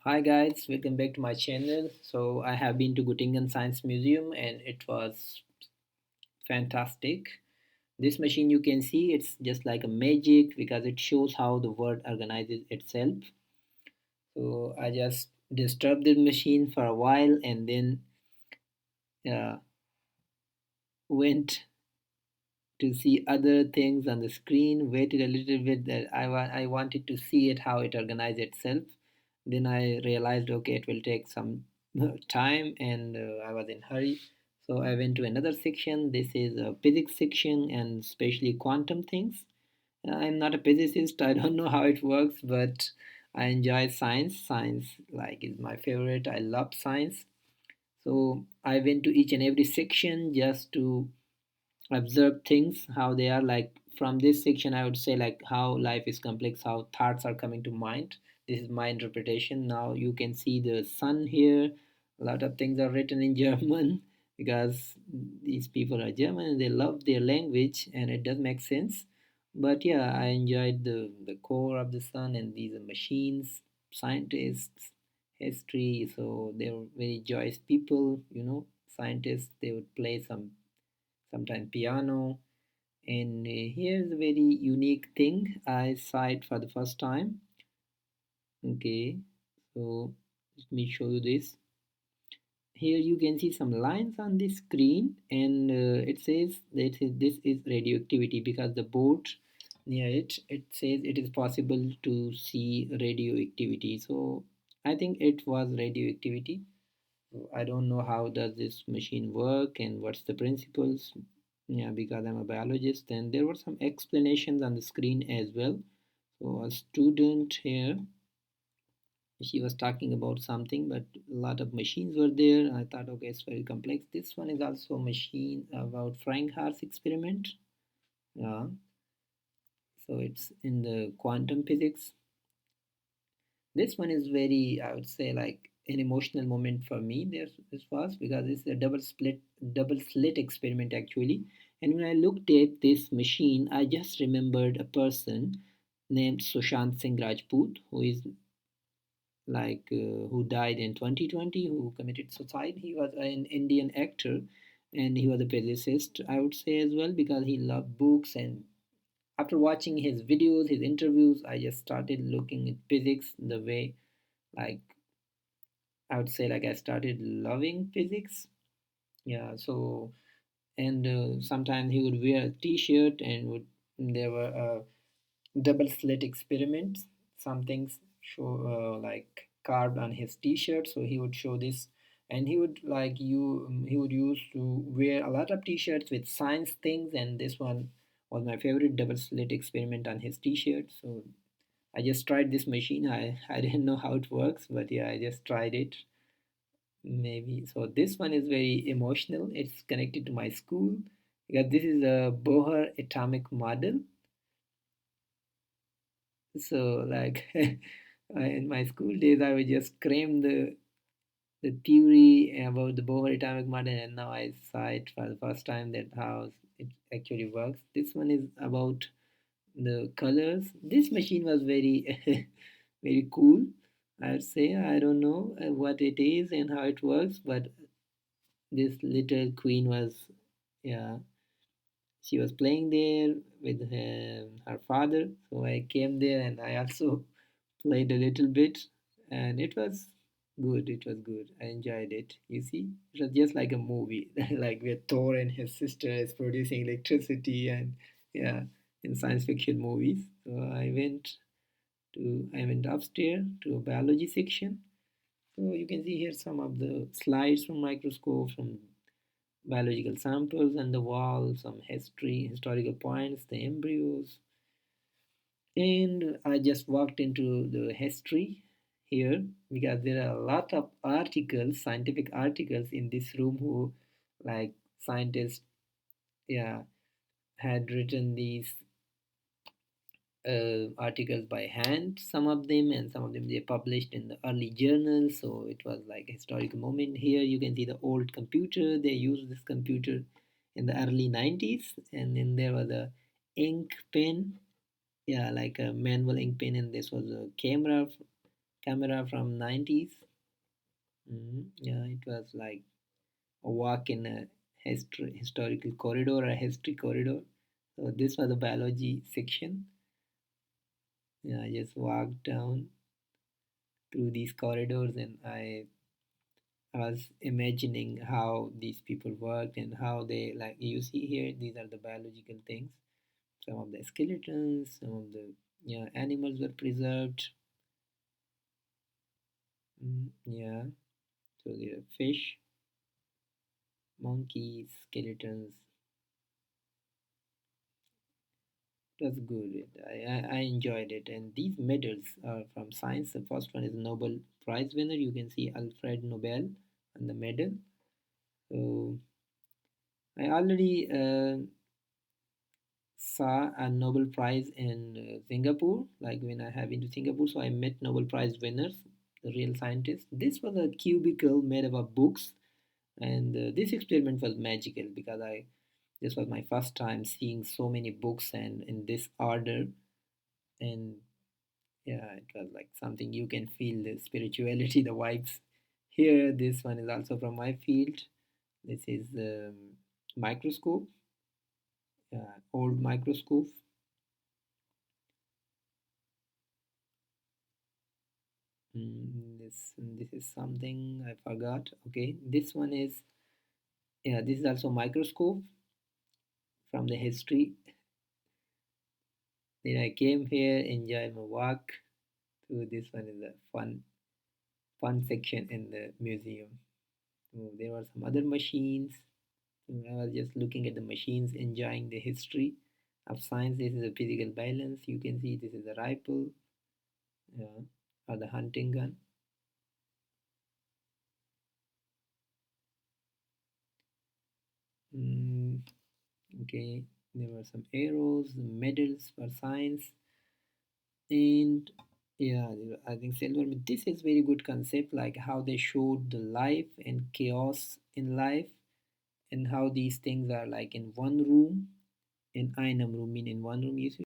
Hi guys, welcome back to my channel. So I have been to Göttingen Science Museum and it was fantastic. This machine you can see it's just like a magic because it shows how the world organizes itself. So I just disturbed the machine for a while and then uh, went to see other things on the screen, waited a little bit that I wanted to see it how it organized itself. Then I realized okay it will take some time and I was in hurry. So I went to another section. This is a physics section and especially quantum things. I'm not a physicist. I don't know how it works, but I enjoy science. Science like is my favorite. I love science. So I went to each and every section just to observe things how they are. Like from this section I would say like how life is complex, how thoughts are coming to mind. This is my interpretation. Now you can see the sun here. A lot of things are written in German because these people are German and they love their language and it does make sense. But yeah, I enjoyed the core of the sun and these are machines, scientists, history. So they were very joyous people, scientists. They would play sometimes piano. And here's a very unique thing I saw it for the first time. Okay, so let me show you this. Here you can see some lines on the screen, and it says that this is radioactivity because the board near it says it is possible to see radioactivity. So I think it was radioactivity. I don't know how does this machine work and what's the principles. Yeah, because I'm a biologist, and there were some explanations on the screen as well. So a student here, she was talking about something, but a lot of machines were there. I thought, okay, it's very complex. This one is also a machine about Frank Hart's experiment. Yeah, so it's in the quantum physics. This one is very, I would say, like an emotional moment for me. This was because it's a double slit experiment actually. And when I looked at this machine, I just remembered a person named Sushant Singh Rajput, who is who died in 2020, who committed suicide. He was an Indian actor, and he was a physicist, I would say as well, because he loved books. And after watching his videos, his interviews, I just started looking at physics the way like I would say like I started loving physics. Yeah, so and sometimes he would wear a t-shirt and would there were double slit experiments. Some things show like carved on his t-shirt, so he would show this, and he would he would use to wear a lot of t-shirts with science things, and this one was my favorite double slit experiment on his t-shirt. So I just tried this machine. I didn't know how it works, but yeah, I just tried it. Maybe so. This one is very emotional. It's connected to my school because this is a Bohr atomic model. So, like in my school days, I would just cram the theory about the Bohr atomic model, and now I saw it for the first time that how it actually works. This one is about the colors. This machine was very very cool. I'd say I don't know what it is and how it works, but this little queen was, yeah, she was playing there with her father. So I came there and I also played a little bit, and it was good. It was good. I enjoyed it. You see, it was just like a movie, like where Thor and his sister is producing electricity, and yeah, in science fiction movies. So I went upstairs to a biology section. So you can see here some of the slides from microscope, from biological samples on the wall, some historical points, the embryos. And I just walked into the history here because there are a lot of articles, scientific articles in this room who, like scientists, yeah, had written these articles by hand, some of them, and some of them they published in the early journals. So it was like a historical moment. Here you can see the old computer. They used this computer in the early 90s, and then there was a ink pen, yeah, like a manual ink pen, and this was a camera. camera from 90s. Yeah, it was like a walk in a historical corridor, a history corridor. So this was the biology section. Yeah, I just walked down through these corridors, and I was imagining how these people worked and how they, like you see here, these are the biological things. Some of the skeletons, some of the, yeah, animals were preserved. Yeah, so there are fish, monkeys, skeletons. It was good. I enjoyed it. And these medals are from science. The first one is Nobel Prize winner. You can see Alfred Nobel on the medal. So I already saw a Nobel Prize in Singapore, like when I have been to Singapore. So I met Nobel Prize winners, the real scientists. This was a cubicle made up of books, and this experiment was magical because I this was my first time seeing so many books and in this order. And yeah, it was like something you can feel the spirituality, the vibes here. This one is also from my field. This is microscope, old microscope. This is something I forgot. Okay, this one is, yeah. This is also microscope from the history. Then I came here, enjoy my walk through. This one is a fun section in the museum. So there were some other machines. I was just looking at the machines, enjoying the history of science. This is a physical balance. You can see this is a rifle, yeah, or the hunting gun. Mm, okay, there were some arrows, medals for science, and yeah, I think silver. This is very good concept, like how they showed the life and chaos in life, and how these things are like in one room, in einem room, mean in one room. You